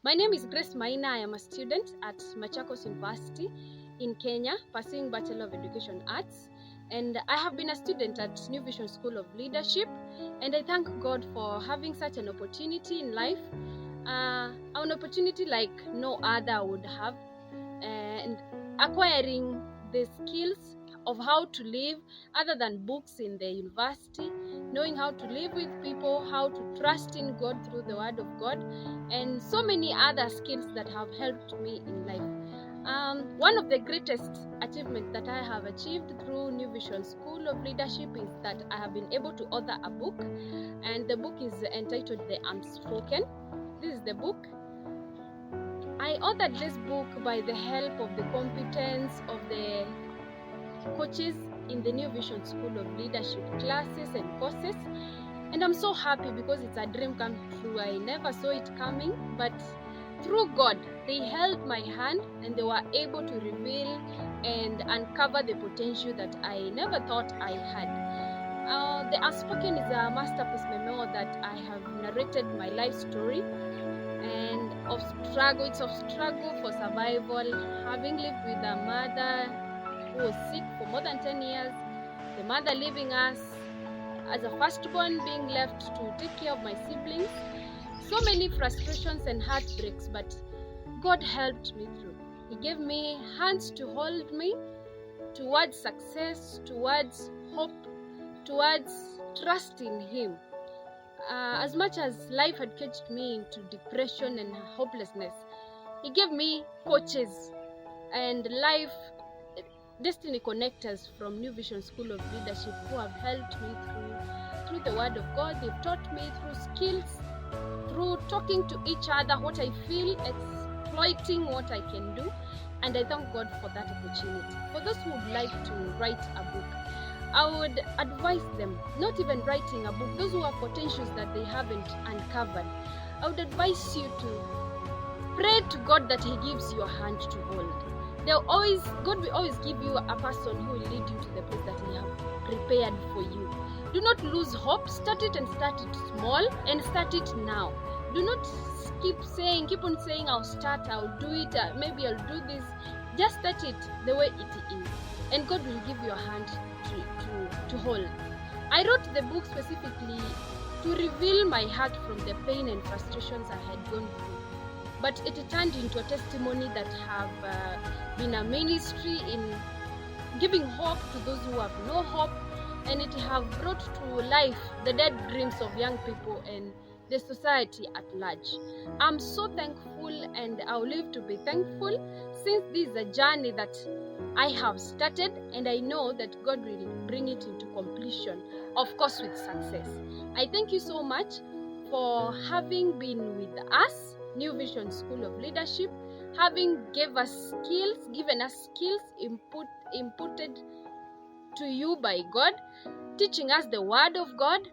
My name is Grace Maina. I am a student at Machakos University in Kenya, pursuing Bachelor of Education Arts. And I have been a student at New Vision School of Leadership. And I thank God for having such an opportunity in life, an opportunity like no other would have, and acquiring the skills of how to live other than books in the university, knowing how to live with people, how to trust in God through the Word of God, and so many other skills that have helped me in life. One of the greatest achievements that I have achieved through New Vision School of Leadership is that I have been able to author a book, and the book is entitled The Unspoken. This is the book. I authored this book by the help of the competence of the coaches in the New Vision School of Leadership classes and courses, and I'm so happy because it's a dream come true. I never saw it coming, but through God, they held my hand and they were able to reveal and uncover the potential that I never thought I had. The Unspoken is a masterpiece memoir that I have narrated my life story and of struggle. It's of struggle for survival, having lived with a mother who was sick for more than 10 years, the mother leaving us, as a firstborn being left to take care of my siblings. So many frustrations and heartbreaks, but God helped me through. He gave me hands to hold me towards success, towards hope, towards trust in Him. As much as life had caged me into depression and hopelessness, He gave me coaches and life destiny connectors from New Vision School of Leadership who have helped me through the Word of God. They've taught me through skills, through talking to each other, what I feel, exploiting what I can do, and I thank God for that opportunity. For those who would like to write a book, I would advise them not even writing a book. Those who have potentials that they haven't uncovered, I would advise you to pray to God that He gives you a hand to hold. God will always give you a person who will lead you to the place that He has prepared for you. Do not lose hope. Start it and start it small and start it now. Do not keep on saying, I'll start, I'll do it, maybe I'll do this. Just start it the way it is, and God will give you a hand to hold. I wrote the book specifically to reveal my heart from the pain and frustrations I had gone through. But it turned into a testimony that have been a ministry in giving hope to those who have no hope, and it have brought to life the dead dreams of young people and the society at large. I'm so thankful, and I'll live to be thankful, since this is a journey that I have started, and I know that God will bring it into completion, of course with success. I thank you so much for having been with us, New Vision School of Leadership, having given us skills inputted to you by God, teaching us the Word of God,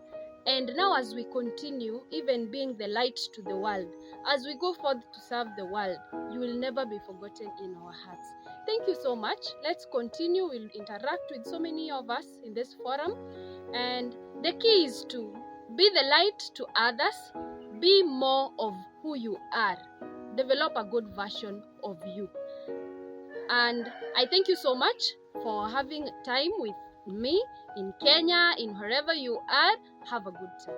and now as we continue, even being the light to the world, as we go forth to serve the world, you will never be forgotten in our hearts. Thank you so much. Let's continue. We'll interact with so many of us in this forum, and the key is to be the light to others. Be more of who you are. Develop a good version of you. And I thank you so much for having time with me in Kenya, in wherever you are. Have a good time.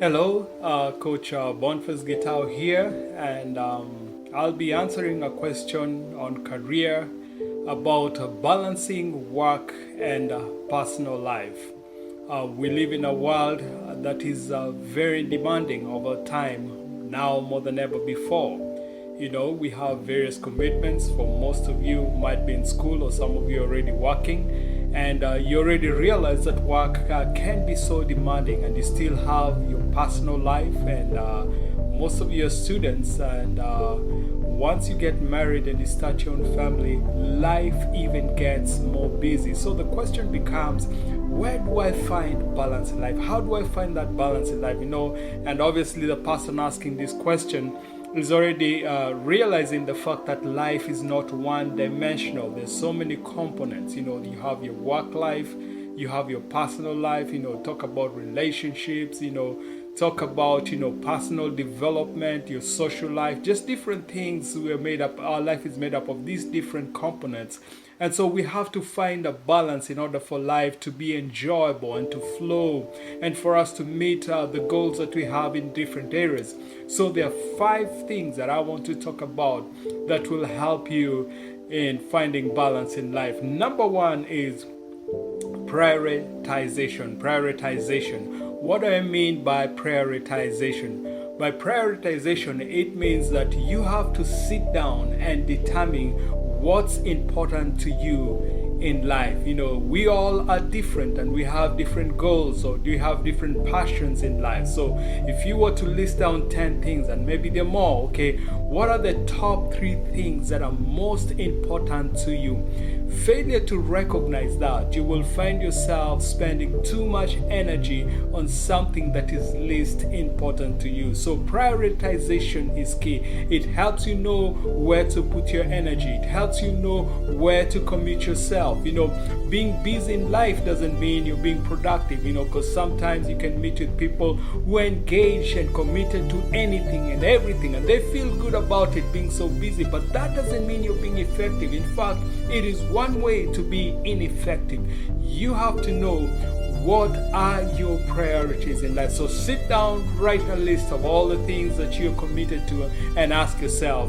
Hello, Coach Boniface Gitao here, and I'll be answering a question on career about balancing work and personal life. We live in a world that is very demanding over time, now more than ever before. You know, we have various commitments. For most of you might be in school, or some of you already working, and you already realize that work can be so demanding, and you still have your personal life, and most of you are students, and once you get married and you start your own family, life even gets more busy. So the question becomes, where do I find balance in life? How do I find that balance in life? And obviously the person asking this question is already realizing the fact that life is not one-dimensional. There's so many components. You have your work life, you have your personal life. Talk about relationships. Talk about personal development, your social life, just different things. Our life is made up of these different components. And so we have to find a balance in order for life to be enjoyable and to flow, and for us to meet the goals that we have in different areas. So there are 5 things that I want to talk about that will help you in finding balance in life. Number 1 is prioritization. What do I mean by prioritization? By prioritization, it means that you have to sit down and determine what's important to you in life. We all are different and we have different goals, or do you have different passions in life? So if you were to list down 10 things, and maybe there are more, okay, what are the top 3 things that are most important to you? Failure to recognize that, you will find yourself spending too much energy on something that is least important to you. So prioritization is key. It helps you know where to put your energy. It helps you know where to commit yourself. Being busy in life doesn't mean you're being productive, because sometimes you can meet with people who are engaged and committed to anything and everything, and they feel good about it being so busy, but that doesn't mean you're being effective. In fact, it is one way to be ineffective. You have to know what are your priorities in life. So sit down, write a list of all the things that you're committed to, and ask yourself,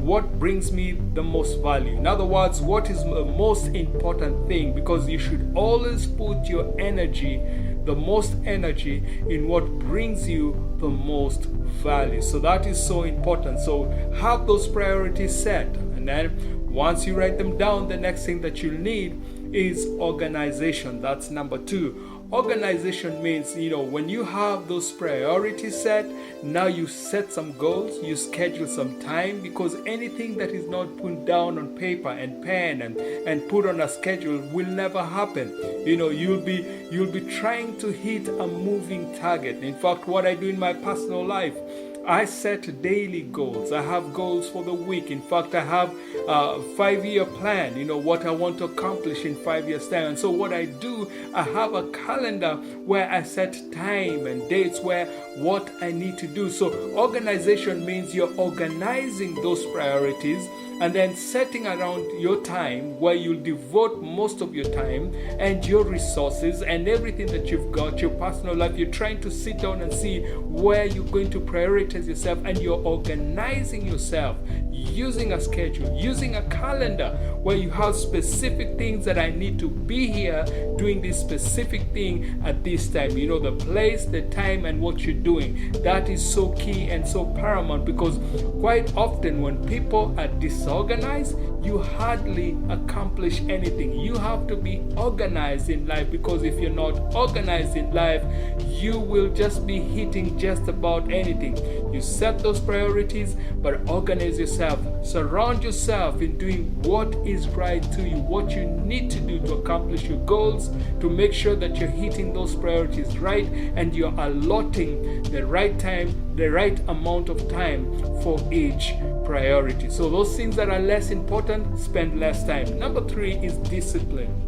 what brings me the most value? In other words, what is the most important thing? Because you should always put your energy, the most energy, in what brings you the most value. So that is so important. So have those priorities set, and then once you write them down, the next thing that you'll need is organization. That's number 2. Organization means, when you have those priorities set, now you set some goals, you schedule some time, because anything that is not put down on paper and pen and put on a schedule will never happen. You'll be trying to hit a moving target. In fact, what I do in my personal life, I set daily goals. I have goals for the week. In fact, I have a 5-year plan, what I want to accomplish in 5 years' time. And so what I do, I have a calendar where I set time and dates where what I need to do. So organization means you're organizing those priorities and then setting around your time where you'll devote most of your time and your resources and everything that you've got, your personal life. You're trying to sit down and see where you're going to prioritize yourself, and you're organizing yourself using a schedule, using a calendar where you have specific things that I need to be here doing this specific thing at this time. The place, the time, and what you're doing. That is so key and so paramount, because quite often when people are disorganized, you hardly accomplish anything. You have to be organized in life, because if you're not organized in life, you will just be hitting just about anything. You set those priorities, but organize yourself. Surround yourself in doing what is right to you, what you need to do to accomplish your goals, to make sure that you're hitting those priorities right, and you're allotting the right time, the right amount of time for each priority. So those things that are less important, spend less time. Number 3 is discipline.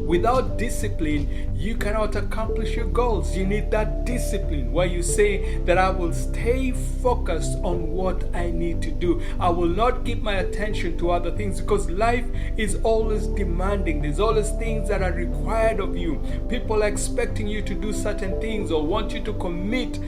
Without discipline, you cannot accomplish your goals. You need that discipline where you say that I will stay focused on what I need to do. I will not give my attention to other things, because life is always demanding. There's always things that are required of you. People are expecting you to do certain things or want you to commit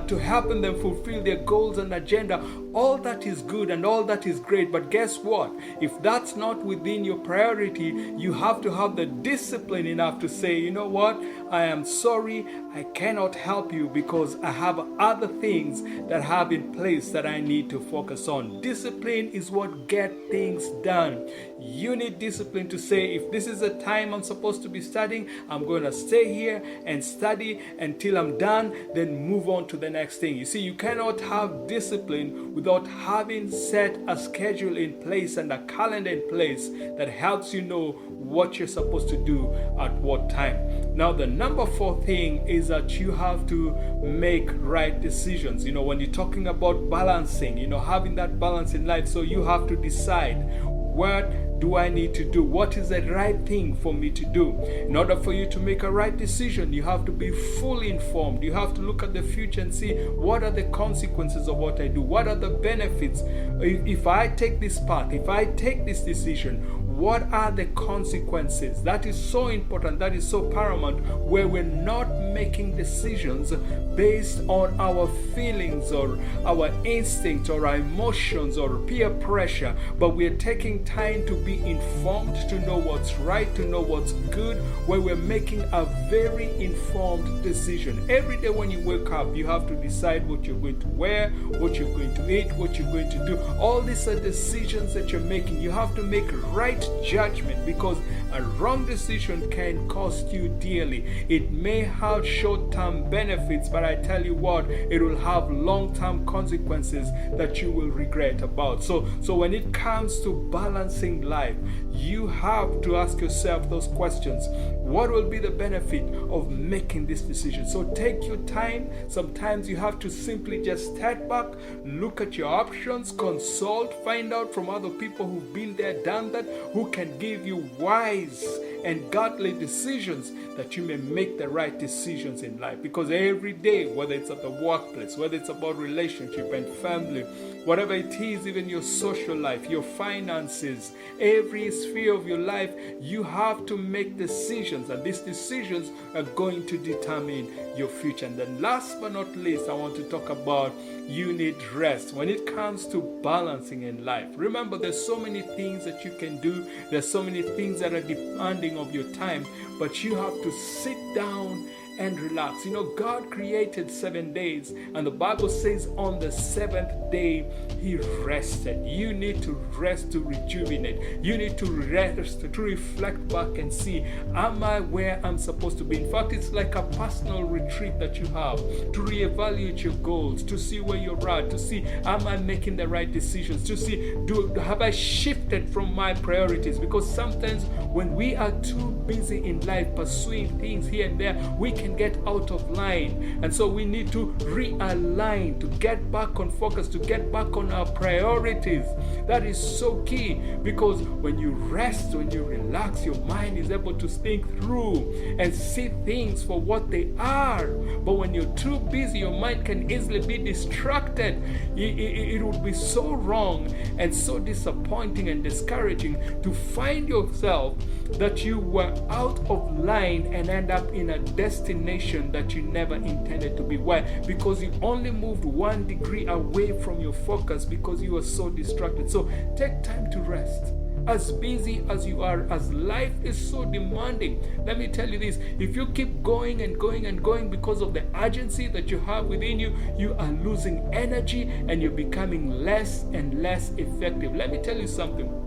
to helping them fulfill their goals and agenda. All that is good and all that is great, but guess what? If that's not within your priority, you have to have the discipline enough to say, you know what, I am sorry, I cannot help you because I have other things that have in place that I need to focus on. Discipline is what gets things done. You need discipline to say, if this is the time I'm supposed to be studying, I'm going to stay here and study until I'm done, then move on to the next thing. You see, you cannot have discipline without having set a schedule in place and a calendar in place that helps you know what you're supposed to do at what time. Now, the number 4 thing is that you have to make right decisions. When you're talking about balancing, having that balance in life, so you have to decide, what do I need to do? What is the right thing for me to do? In order for you to make a right decision, you have to be fully informed. You have to look at the future and see, what are the consequences of what I do? What are the benefits? If I take this path, if I take this decision, what are the consequences? That is so important. That is so paramount, where we're not making decisions based on our feelings or our instincts or our emotions or peer pressure, but we're taking time to be informed, to know what's right, to know what's good, where we're making a very informed decision. Every day when you wake up, you have to decide what you're going to wear, what you're going to eat, what you're going to do. All these are decisions that you're making. You have to make right judgment, because a wrong decision can cost you dearly. It may have short-term benefits, but I tell you what, it will have long-term consequences that you will regret about. So when it comes to balancing life, you have to ask yourself those questions. What will be the benefit of making this decision? So take your time. Sometimes you have to simply just step back, look at your options, consult, find out from other people who've been there, done that, who can give you wise and godly decisions, that you may make the right decisions in life. Because every day, whether it's at the workplace, whether it's about relationship and family, whatever it is, even your social life, your finances, every sphere of your life, you have to make decisions, and these decisions are going to determine your future. And then last but not least, I want to talk about you need rest. When it comes to balancing in life, remember, there's so many things that you can do. There's so many things that are demanding of your time, but you have to sit down and relax. God created 7 days, and the Bible says on the 7th day he rested. You need to rest to rejuvenate. You need to rest to reflect back and see, am I where I'm supposed to be? In fact, it's like a personal retreat that you have to reevaluate your goals, to see where you're at, to see, am I making the right decisions, to see, have I shifted from my priorities? Because sometimes when we are too busy in life pursuing things here and there, we can get out of line. And so we need to realign, to get back on focus, to get back on our priorities. That is so key, because when you rest, when you relax, your mind is able to think through and see things for what they are. But when you're too busy, your mind can easily be distracted. It would be so wrong and so disappointing and discouraging to find yourself that you were out of line and end up in a destination that you never intended to be. Why? Because you only moved 1 degree away from your focus because you were so distracted. So take time to rest. As busy as you are, as life is so demanding, let me tell you this, if you keep going and going and going because of the urgency that you have within you, you are losing energy and you're becoming less and less effective. Let me tell you something.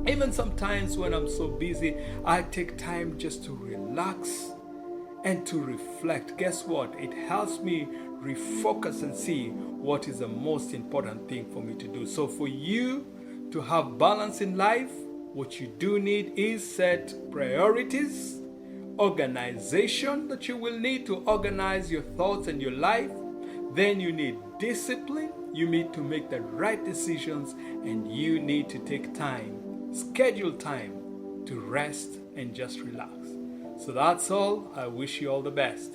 Even sometimes when I'm so busy, I take time just to relax and to reflect. Guess what? It helps me refocus and see what is the most important thing for me to do. So for you to have balance in life, what you do need is set priorities, organization that you will need to organize your thoughts and your life. Then you need discipline. You need to make the right decisions, and you need to take time, schedule time to rest and just relax. So that's all. I wish you all the best.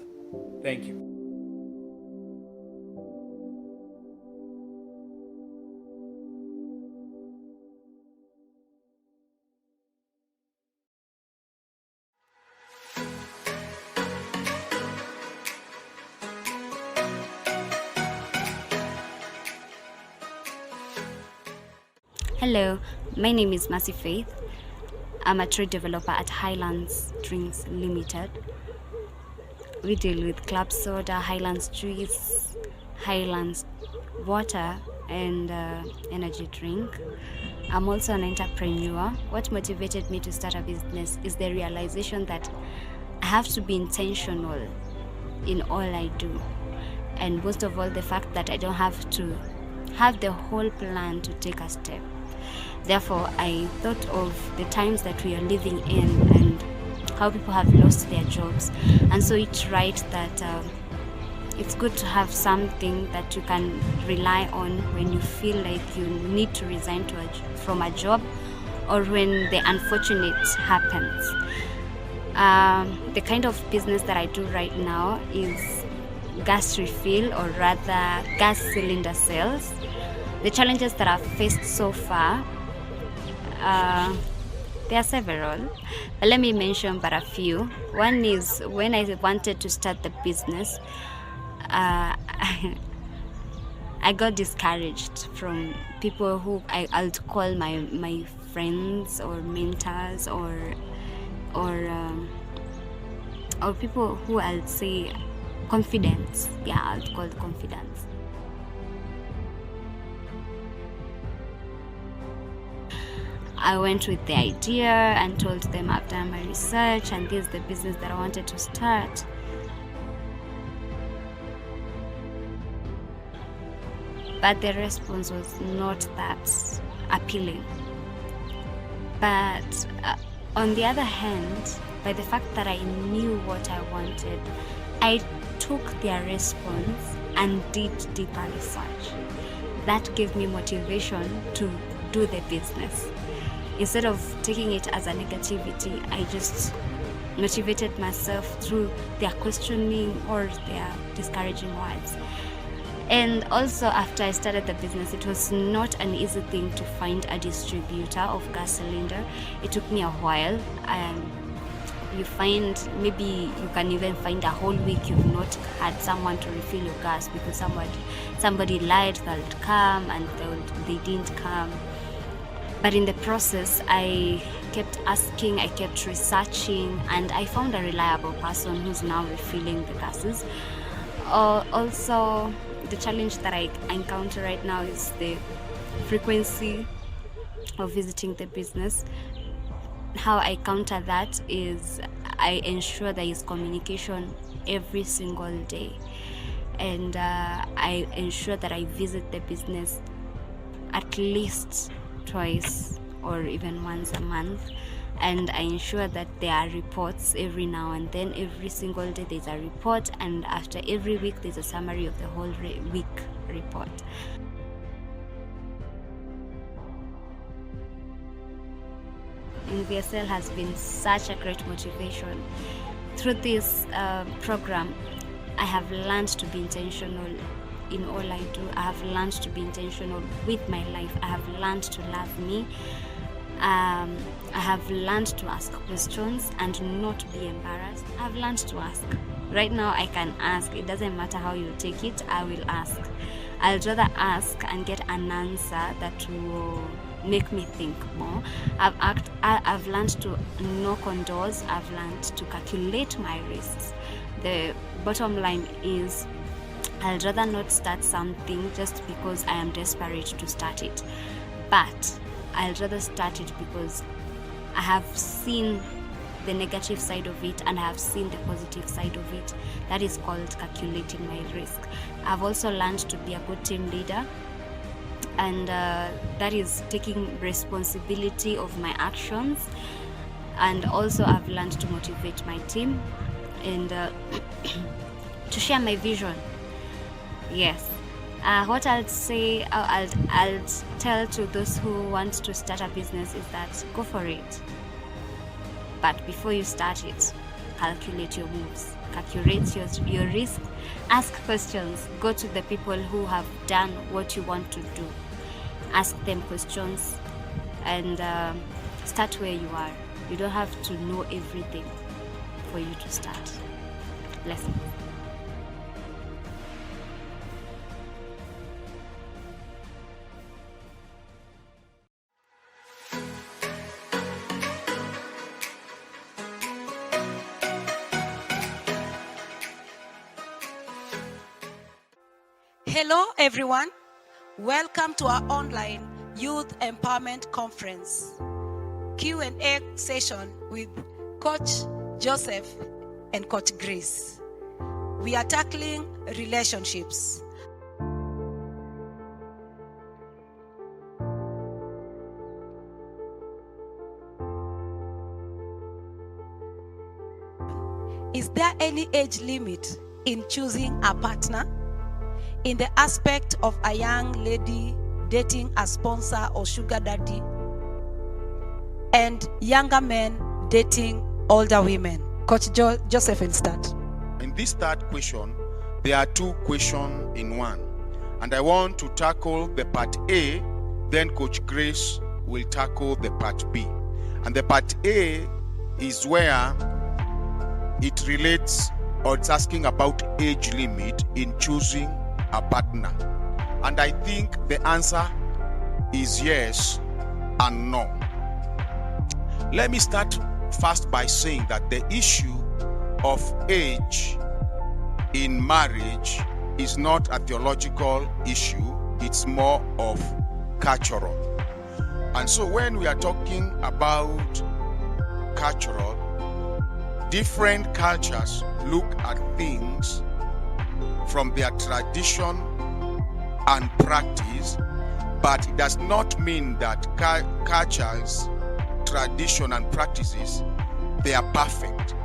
Thank you. Hello, my name is Mercy Faith. I'm a trade developer at Highlands Drinks Limited. We deal with club soda, Highlands juice, Highlands water, and energy drink. I'm also an entrepreneur. What motivated me to start a business is the realization that I have to be intentional in all I do. And most of all, the fact that I don't have to have the whole plan to take a step. Therefore, I thought of the times that we are living in and how people have lost their jobs. And so it's right that it's good to have something that you can rely on when you feel like you need to resign from a job, or when the unfortunate happens. The kind of business that I do right now is gas refill, or rather gas cylinder sales. The challenges that I've faced so far, there are several, but let me mention but a few. One is when I wanted to start the business, I got discouraged from people who I'll call my friends or mentors, or people who I'll say confidence. Yeah, I'll call confidence. I went with the idea and told them I've done my research and this is the business that I wanted to start. But the response was not that appealing. But on the other hand, by the fact that I knew what I wanted, I took their response and did deeper research. That gave me motivation to do the business. Instead of taking it as a negativity, I just motivated myself through their questioning or their discouraging words. And also, after I started the business, it was not an easy thing to find a distributor of gas cylinder. It took me a while. You find, maybe you can even find a whole week you've not had someone to refill your gas because somebody lied they'll come and they didn't come. But in the process, I kept asking, I kept researching, and I found a reliable person who's now refilling the gases. Also, the challenge that I encounter right now is the frequency of visiting the business. How I counter that is I ensure there is communication every single day, and I ensure that I visit the business at least twice or even once a month, and I ensure that there are reports every now and then. Every single day there's a report, and after every week there's a summary of the whole week report. VSL has been such a great motivation. Through this program, I have learned to be intentional in all I do. I have learned to be intentional with my life. I have learned to love me. I have learned to ask questions and not be embarrassed. I have learned to ask. Right now I can ask. It doesn't matter how you take it, I will ask. I'll rather ask and get an answer that will make me think more. I've learned to knock on doors. I've learned to calculate my risks. The bottom line is I'll rather not start something just because I am desperate to start it, but I'll rather start it because I have seen the negative side of it and I have seen the positive side of it. That is called calculating my risk. I've also learned to be a good team leader, and that is taking responsibility of my actions. And also I've learned to motivate my team and to share my vision. Yes. What I'll say, I'll tell to those who want to start a business is that go for it. But before you start it, calculate your moves, calculate your risk, ask questions, go to the people who have done what you want to do, ask them questions, and start where you are. You don't have to know everything for you to start. Blessings. Hello everyone, welcome to our online Youth Empowerment Conference Q&A session with Coach Joseph and Coach Grace. We are tackling relationships. any age limit in choosing a partner in the aspect of a young lady dating a sponsor or sugar daddy and younger men dating older women? Coach Joseph will start. In this third question, there are two questions in one. And I want to tackle the part A, then Coach Grace will tackle the part B. And the part A is where it relates, or it's asking about age limit in choosing a partner. And I think the answer is yes and no. Let me start first by saying that the issue of age in marriage is not a theological issue, it's more of cultural. And so when we are talking about cultural, different cultures look at things from their tradition and practice, but it does not mean that cultures, tradition and practices, they are perfect.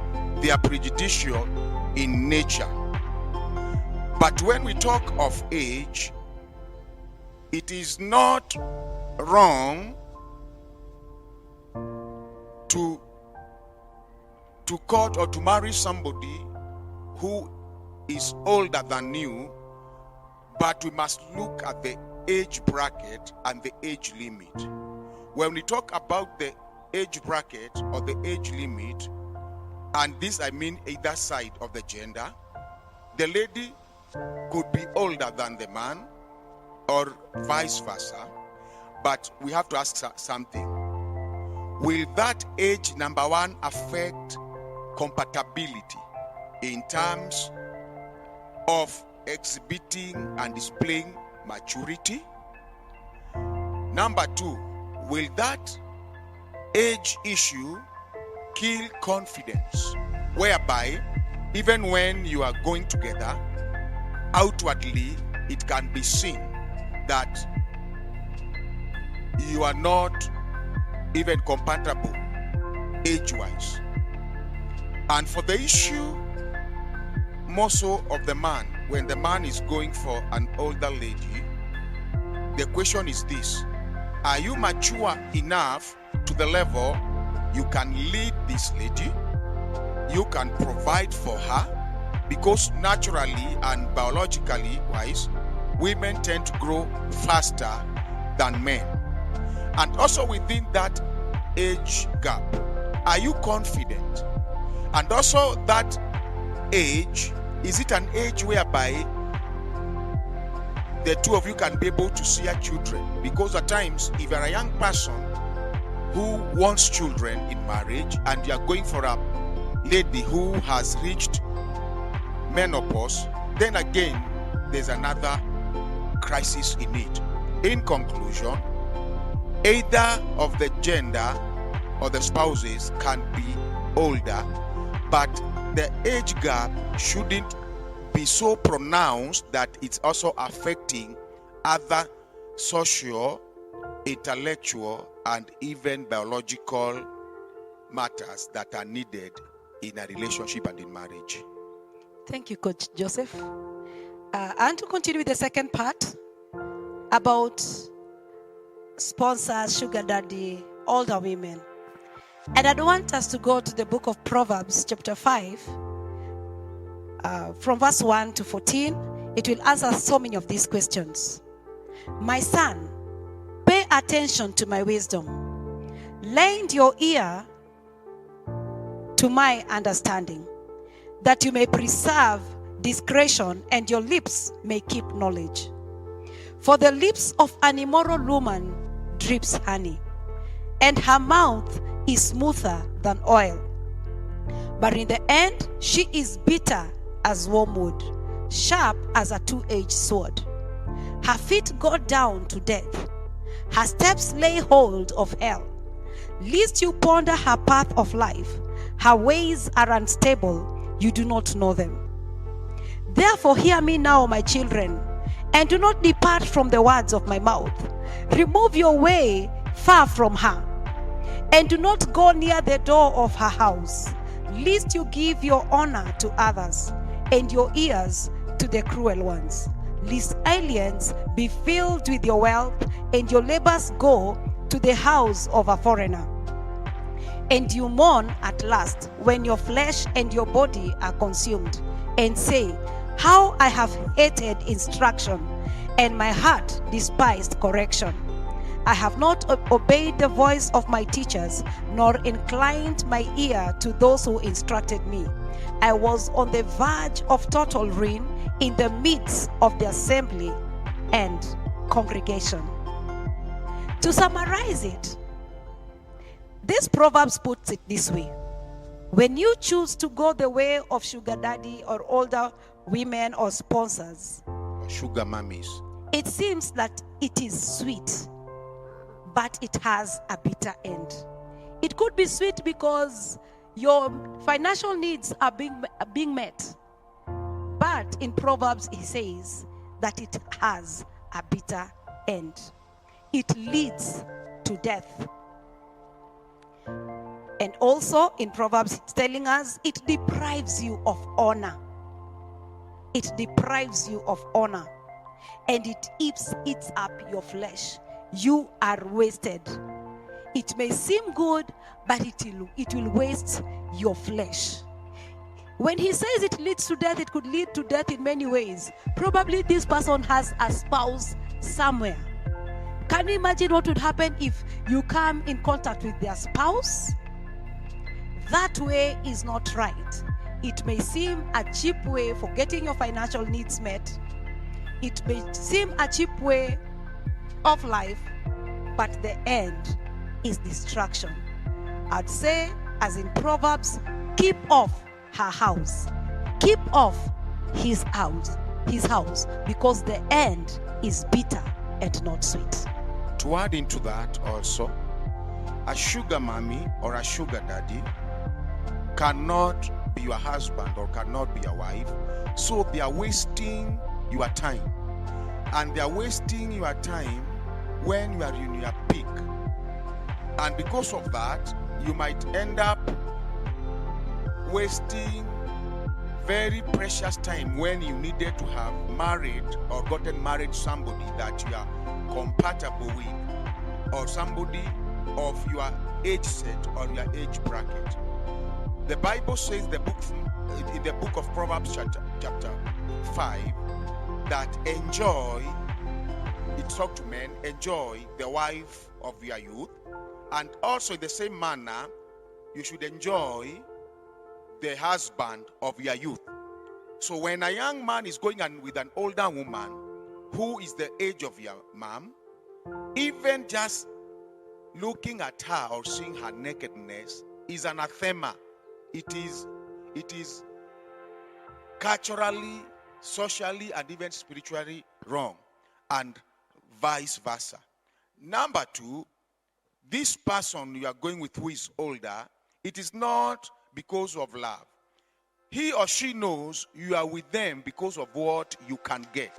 They are prejudicial in nature. But when we talk of age, it is not wrong to court or to marry somebody who is older than you, but we must look at the age bracket and the age limit. When we talk about the age bracket or the age limit, and this I mean either side of the gender, the lady could be older than the man or vice versa, but we have to ask something. Will that age, number one, affect compatibility in terms of exhibiting and displaying maturity? Number two, will that age issue kill confidence, whereby even when you are going together, outwardly it can be seen that you are not even compatible age-wise? And for the issue more so of the man, when the man is going for an older lady, the question is this: are you mature enough to the level you can lead this lady, you can provide for her? Because naturally and biologically wise, women tend to grow faster than men. And also within that age gap, are you confident? And also that age, is it an age whereby the two of you can be able to see your children? Because at times, if you're a young person who wants children in marriage and you're going for a lady who has reached menopause, then again, there's another crisis in it. In conclusion, either of the gender or the spouses can be older, but the age gap shouldn't be so pronounced that it's also affecting other social, intellectual, and even biological matters that are needed in a relationship and in marriage. Thank you, Coach Joseph. And to continue with the second part about sponsors, sugar daddy, older women. And I want us to go to the book of Proverbs, chapter 5, from verse 1 to 14. It will answer so many of these questions. My son, pay attention to my wisdom. Lend your ear to my understanding, that you may preserve discretion and your lips may keep knowledge. For the lips of an immoral woman drips honey, and her mouth is smoother than oil. But in the end, she is bitter as wormwood, sharp as a two-edged sword. Her feet go down to death. Her steps lay hold of hell. Lest you ponder her path of life, her ways are unstable, you do not know them. Therefore hear me now, my children, and do not depart from the words of my mouth. Remove your way far from her, and do not go near the door of her house, lest you give your honor to others, and your ears to the cruel ones, lest aliens be filled with your wealth, and your labors go to the house of a foreigner. And you mourn at last when your flesh and your body are consumed, and say, how I have hated instruction, and my heart despised correction. I have not obeyed the voice of my teachers, nor inclined my ear to those who instructed me. I was on the verge of total ruin in the midst of the assembly and congregation. To summarize it, this Proverbs puts it this way: when you choose to go the way of sugar daddy or older women or sponsors, Sugar mummies. it seems that it is sweet, but it has a bitter end. It could be sweet because your financial needs are being met. But in Proverbs, it says that it has a bitter end. It leads to death. And also in Proverbs, it's telling us it deprives you of honor. It deprives you of honor. And it eats up your flesh. You are wasted. It may seem good, but it will waste your flesh. When he says it leads to death, it could lead to death in many ways. Probably this person has a spouse somewhere. Can you imagine what would happen if you come in contact with their spouse? That way is not right. It may seem a cheap way for getting your financial needs met. It may seem a cheap way of life, but the end is destruction. I'd say, as in Proverbs, keep off her house. Keep off his house, because the end is bitter and not sweet. To add into that also, a sugar mommy or a sugar daddy cannot be your husband or cannot be your wife, so they are wasting your time. And they are wasting your time when you are in your peak. And because of that, you might end up wasting very precious time when you needed to have married or gotten married to somebody that you are compatible with, or somebody of your age set or your age bracket. The Bible says in the book of Proverbs chapter 5 that enjoy, it talks to men, enjoy the wife of your youth, and also in the same manner you should enjoy the husband of your youth. So when a young man is going on with an older woman who is the age of your mom, even just looking at her or seeing her nakedness is anathema. It is culturally, socially, and even spiritually wrong, and vice versa. Number two, this person you are going with who is older, it is not because of love. He or she knows you are with them because of what you can get.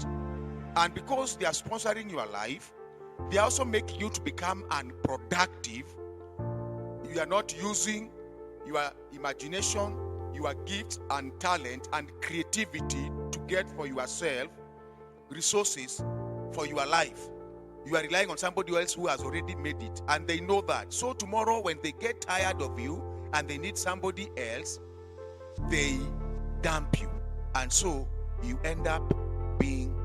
And because they are sponsoring your life, they also make you to become unproductive. You are not using your imagination, your gifts and talent and creativity to get for yourself resources for your life. You are relying on somebody else who has already made it, and they know that. So tomorrow when they get tired of you and they need somebody else, they dump you, and so you end up being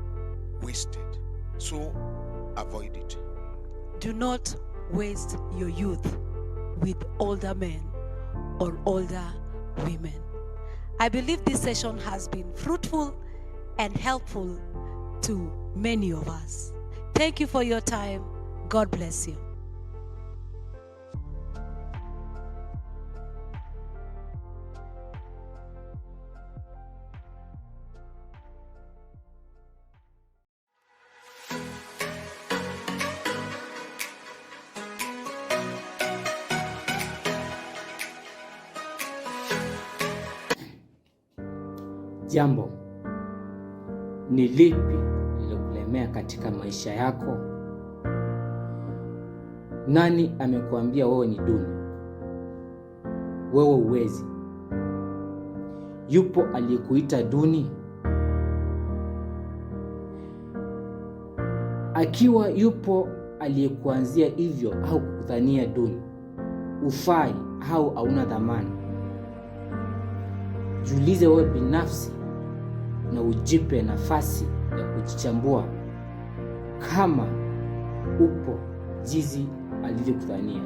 wasted. So avoid it. Do not waste your youth with older men or older women. I believe this session has been fruitful and helpful to many of us. Thank you for your time. God bless you. Jambo, ni lipi lilokulemea katika maisha yako? Nani amekuambia wewe ni duni, wewe uwezi, Yupo aliyekuita duni? Akiwa yupo aliyekuanzia hivyo au kukudhania duni, ufai au hauna dhamani, jiulize wewe binafsi na ujipe nafasi ya kujichambua kama upo jinsi alivyokudhania.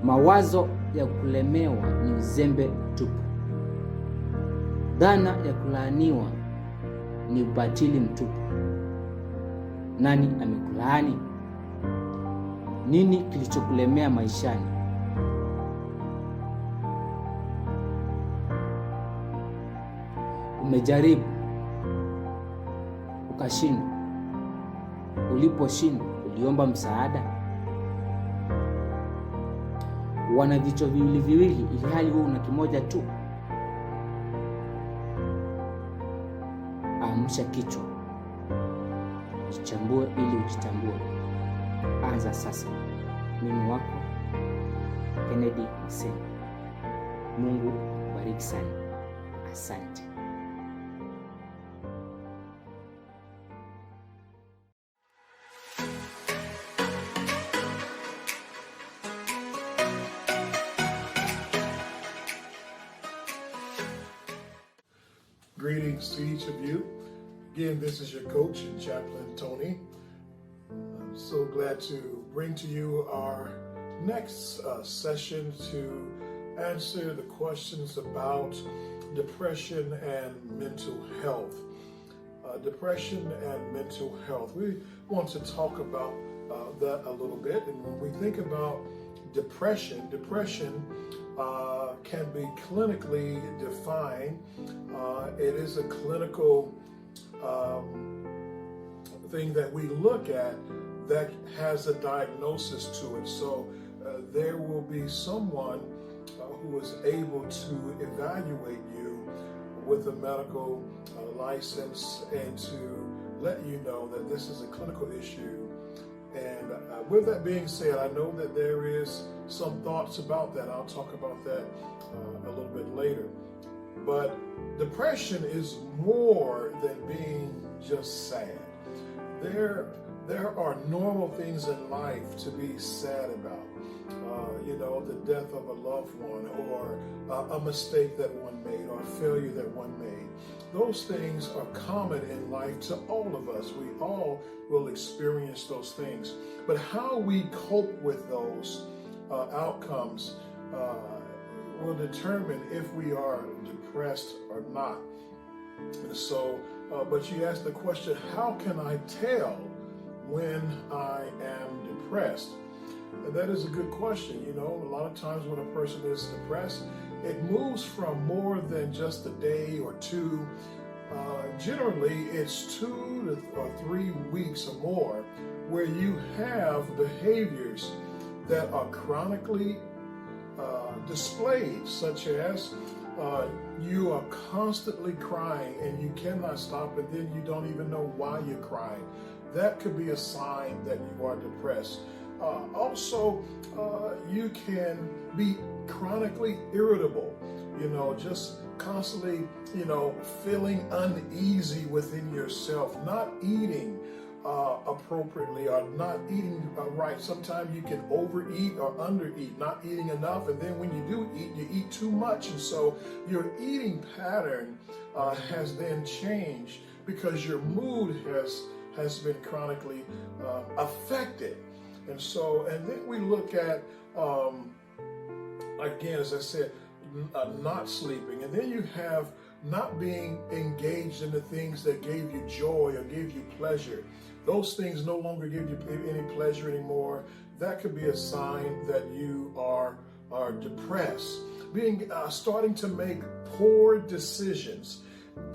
Mawazo ya kulemewa ni uzembe tupu. Dhana ya kulaaniwa ni ubatili mtupu. Nani amekulaani? Nini kilichokulemea maishani? Umejaribu ukashindwa. Uliposhindwa uliomba msaada? Wana vichwa viwili viwili ili hali wewe una kimoja tu. Amsha kichwa, jichambue ili ujitambue. Anza sasa. Mimi wako Kennedy Mseni. Mungu bariki sana. Asante. Greetings to each of you. Again, this is your coach and chaplain, Tony. I'm so glad to bring to you our next session to answer the questions about depression and mental health. Depression and mental health. We want to talk about that a little bit. And when we think about depression can be clinically defined. It is a clinical thing that we look at that has a diagnosis to it. So there will be someone who is able to evaluate you with a medical license and to let you know that this is a clinical issue. And with that being said, I know that there is some thoughts about that. I'll talk about that a little bit later. But depression is more than being just sad. There are normal things in life to be sad about. The death of a loved one, or a mistake that one made, or a failure that one made. Those things are common in life to all of us. We all will experience those things. But how we cope with those outcomes will determine if we are depressed or not. And so, but you ask the question, how can I tell when I am depressed? And that is a good question. A lot of times when a person is depressed, it moves from more than just a day or two. Generally, it's 2 or 3 weeks or more where you have behaviors that are chronically displayed, such as you are constantly crying and you cannot stop, and then you don't even know why you're crying. That could be a sign that you are depressed. Also, you can be chronically irritable, just constantly, feeling uneasy within yourself, not eating appropriately or not eating right. Sometimes you can overeat or undereat, not eating enough, and then when you do eat, you eat too much, and so your eating pattern has then changed because your mood has been chronically affected. And then we look at, again, as I said, not sleeping. And then you have not being engaged in the things that gave you joy or gave you pleasure. Those things no longer give you any pleasure anymore. That could be a sign that you are depressed. Starting to make poor decisions,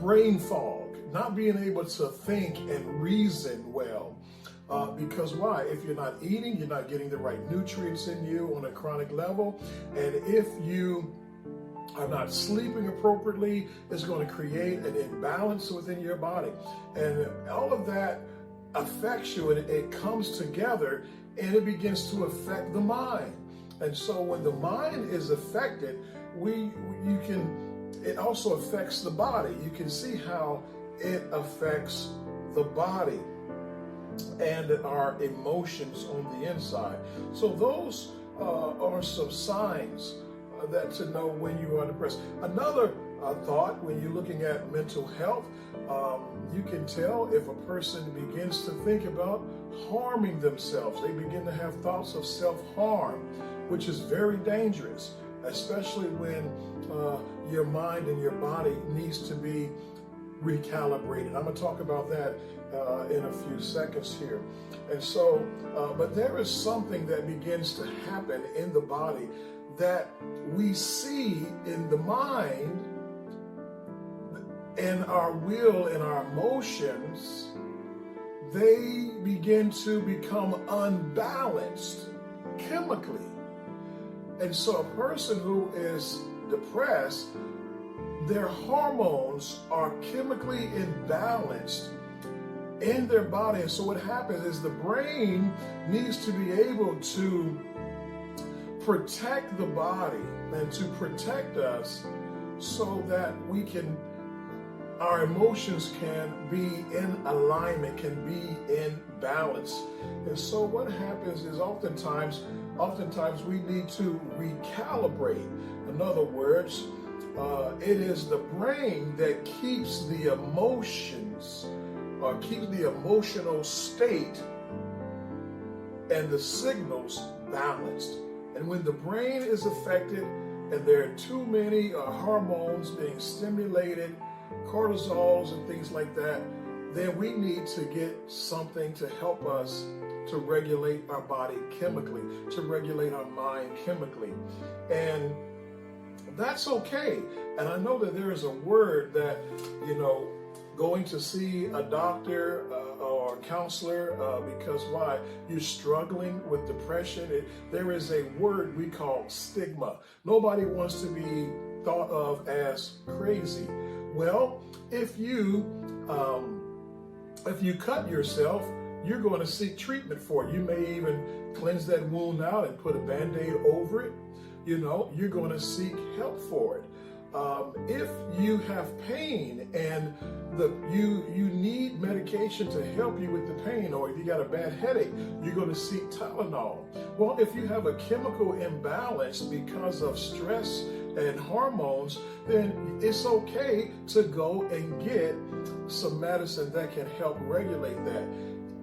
brain fog, not being able to think and reason well. Because why? If you're not eating, you're not getting the right nutrients in you on a chronic level. And if you are not sleeping appropriately, it's going to create an imbalance within your body. And all of that affects you, and it comes together, and it begins to affect the mind. And so when the mind is affected, it also affects the body. You can see how it affects the body and our emotions on the inside. So those are some signs that to know when you are depressed. Another thought, when you're looking at mental health, you can tell if a person begins to think about harming themselves. They begin to have thoughts of self-harm, which is very dangerous, especially when your mind and your body needs to be recalibrated. I'm going to talk about that in a few seconds here. And so, but there is something that begins to happen in the body that we see in the mind, and our will and our emotions. They begin to become unbalanced chemically. And so a person who is depressed, their hormones are chemically imbalanced in their body. And so what happens is the brain needs to be able to protect the body and to protect us so that our emotions can be in alignment, can be in balance. And so what happens is oftentimes we need to recalibrate. In other words, it is the brain that keeps the emotions, or keeps the emotional state and the signals balanced. And when the brain is affected and there are too many hormones being stimulated, cortisols and things like that, then we need to get something to help us to regulate our body chemically, to regulate our mind chemically. And that's okay. And I know that there is a word that, going to see a doctor or a counselor because why? You're struggling with depression. There is a word we call stigma. Nobody wants to be thought of as crazy. Well, if you cut yourself, you're going to seek treatment for it. You may even cleanse that wound out and put a Band-Aid over it. You're going to seek help for it. If you have pain and you need medication to help you with the pain, or if you got a bad headache, you're going to seek Tylenol. Well, if you have a chemical imbalance because of stress and hormones, then it's okay to go and get some medicine that can help regulate that.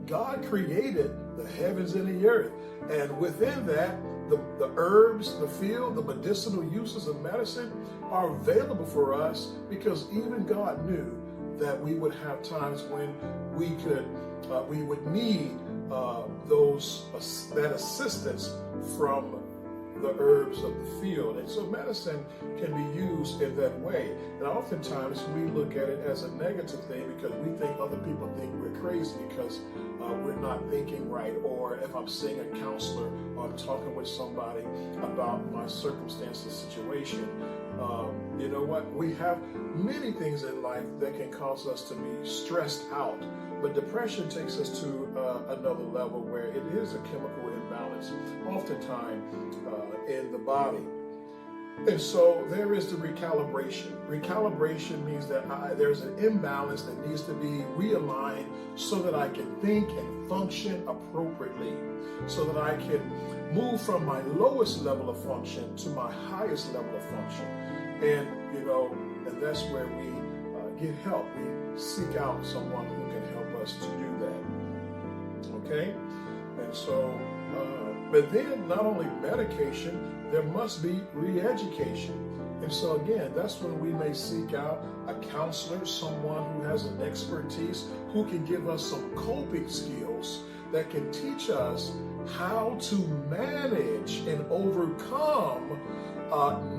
God created the heavens and the earth, and within that, the herbs, the field, the medicinal uses of medicine are available for us, because even God knew that we would have times when we would need that assistance from the herbs of the field. And so medicine can be used in that way. And oftentimes we look at it as a negative thing because we think other people think we're crazy because we're not thinking right. Or if I'm seeing a counselor or I'm talking with somebody about my circumstances, situation, you know what? We have many things in life that can cause us to be stressed out. But depression takes us to another level where it is a chemical imbalance, oftentimes in the body. And so there is the recalibration. Recalibration means that there's an imbalance that needs to be realigned so that I can think and function appropriately, so that I can move from my lowest level of function to my highest level of function. And, and that's where we get help. We seek out someone who can help us to do that. Okay? And so, but then not only medication, there must be re-education. And so again, that's when we may seek out a counselor, someone who has an expertise, who can give us some coping skills that can teach us how to manage and overcome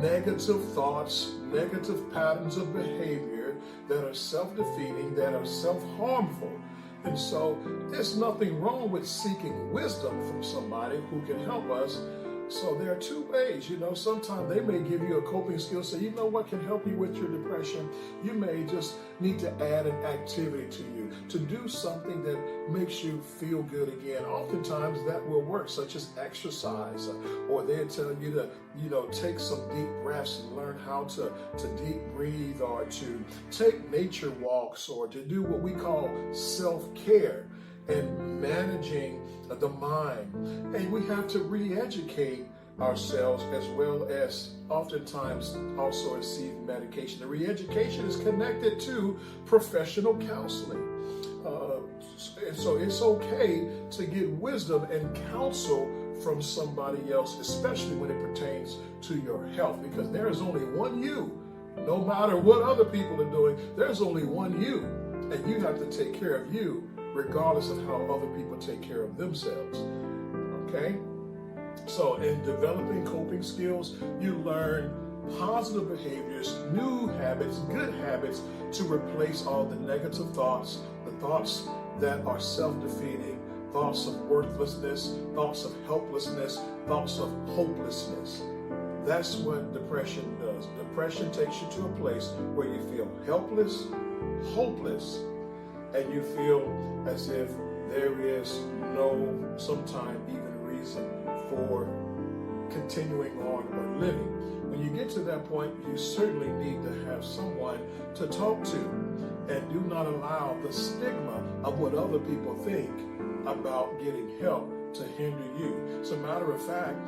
negative thoughts, negative patterns of behavior that are self-defeating, that are self-harmful. And so there's nothing wrong with seeking wisdom from somebody who can help us So there are two ways, sometimes they may give you a coping skill, say, you know what can help you with your depression? You may just need to add an activity to you, to do something that makes you feel good again. Oftentimes that will work, such as exercise, or they'll tell you to, take some deep breaths and learn how to deep breathe, or to take nature walks, or to do what we call self-care and managing the mind. And we have to re-educate ourselves, as well as oftentimes also receive medication. The re-education is connected to professional counseling. And so it's okay to get wisdom and counsel from somebody else, especially when it pertains to your health, because there is only one you. No matter what other people are doing, there's only one you, and you have to take care of you regardless of how other people take care of themselves. Okay? So in developing coping skills, you learn positive behaviors, new habits, good habits, to replace all the negative thoughts, the thoughts that are self-defeating, thoughts of worthlessness, thoughts of helplessness, thoughts of hopelessness. That's what depression does. Depression takes you to a place where you feel helpless, hopeless, and you feel as if there is no, sometimes even reason for continuing on or living. When you get to that point, you certainly need to have someone to talk to, and do not allow the stigma of what other people think about getting help to hinder you. As a matter of fact,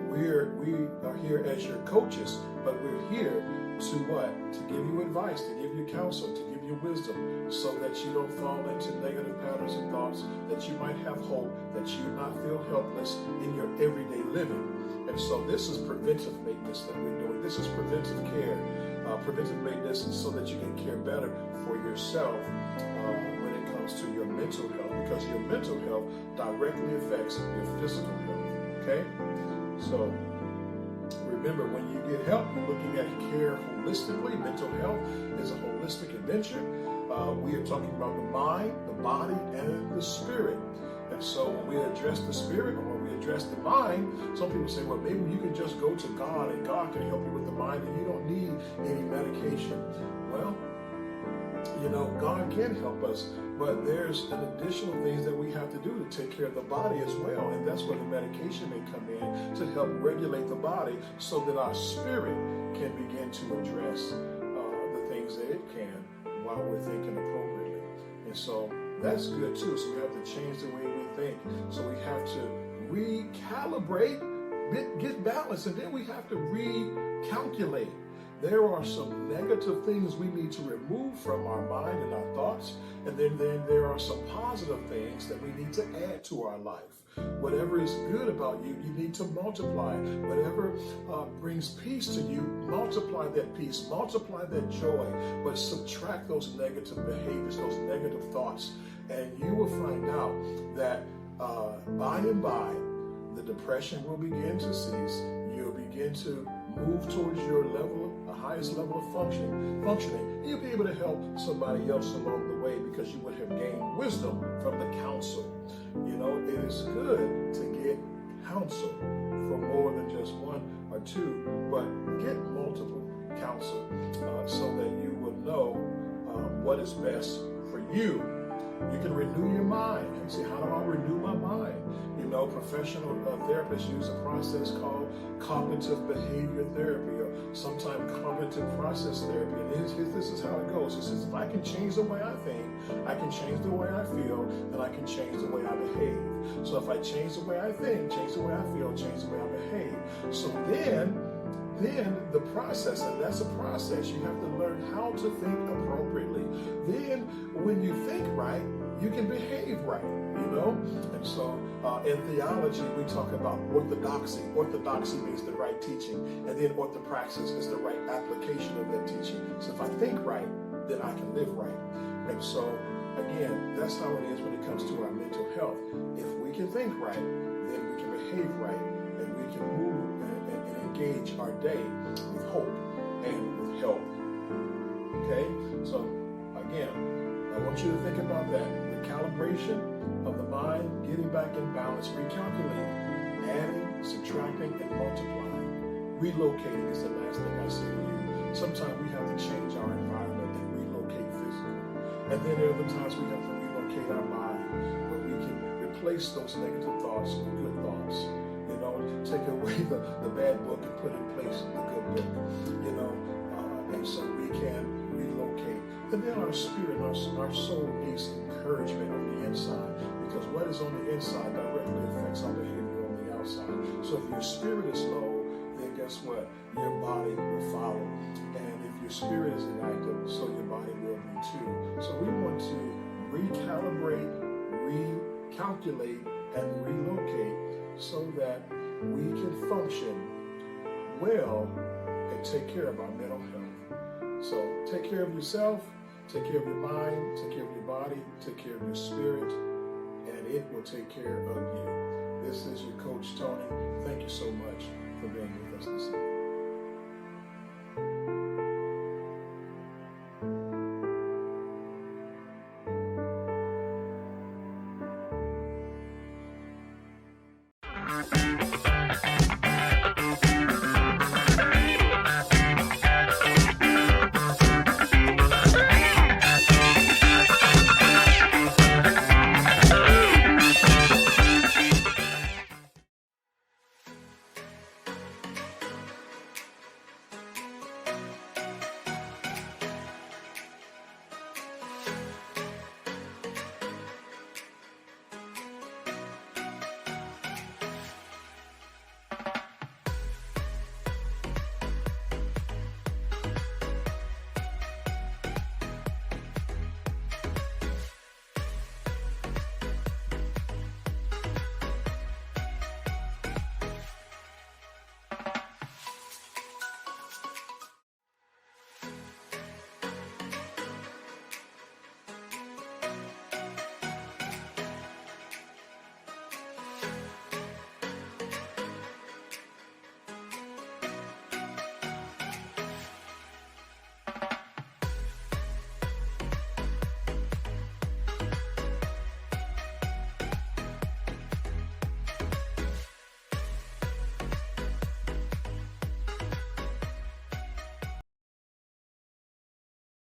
we are here as your coaches, but we're here to what? To give you advice, to give you counsel, to give you wisdom, so that you don't fall into negative patterns and thoughts, that you might have hope, that you not feel helpless in your everyday living. And so this is preventive maintenance that we're doing. This is preventive care, preventive maintenance, so that you can care better for yourself when it comes to your mental health, because your mental health directly affects your physical health. Okay? So remember, when you get help, you're looking at care holistically. Mental health is a holistic adventure. We are talking about the mind, the body, and the spirit. And so when we address the spirit, or when we address the mind, some people say, well, maybe you can just go to God and God can help you with the mind and you don't need any medication. Well, God can help us, but there's an additional things that we have to do to take care of the body as well. And that's where the medication may come in, to help regulate the body so that our spirit can begin to address the things that it can while we're thinking appropriately. And so that's good too. So we have to change the way we think. So we have to recalibrate, get balance, and then we have to recalculate. There are some negative things we need to remove from our mind and our thoughts, and then there are some positive things that we need to add to our life. Whatever is good about you, you need to multiply. Whatever brings peace to you, multiply that peace, multiply that joy, but subtract those negative behaviors, those negative thoughts, and you will find out that by and by, the depression will begin to cease. You'll begin to move towards your level, the highest level of functioning. You'll be able to help somebody else along the way, because you would have gained wisdom from the counsel. It is good to get counsel from more than just one or two, but get multiple counsel so that you will know what is best for you. You can renew your mind. You say, how do I renew my mind? Professional therapists use a process called cognitive behavior therapy, or sometimes cognitive process therapy. And this is how it goes. It says, if I can change the way I think, I can change the way I feel, then I can change the way I behave. So if I change the way I think, change the way I feel, change the way I behave. So then the process, and that's a process, you have to learn how to think appropriately. Then when you think right, you can behave right, And so in theology, we talk about orthodoxy. Orthodoxy means the right teaching, and then orthopraxis is the right application of that teaching. So if I think right, then I can live right. And so, again, that's how it is when it comes to our mental health. If we can think right, then we can behave right, and we can move and engage our day with hope and with help. Okay? So, again, I want you to think about that. Recalibration of the mind, getting back in balance, recalculating, adding, subtracting and multiplying. Relocating is the last thing I say to you. Sometimes we have to change our environment and relocate physically. And then there are other times we have to relocate our mind, where we can replace those negative thoughts with good thoughts. You know, take away the bad book and put in place the good book. You know, and so we can relocate. And then our spirit, our soul needs encouragement on the inside, because what is on the inside directly affects our behavior on the outside. So if your spirit is low, then guess what? Your body will follow. And if your spirit is inactive, so your body will be too. So we want to recalibrate, recalculate, and relocate so that we can function well and take care of our mental health. So take care of yourself, take care of your mind, take care of your body, take care of your spirit, and it will take care of you. This is your coach, Tony. Thank you so much for being with us this evening.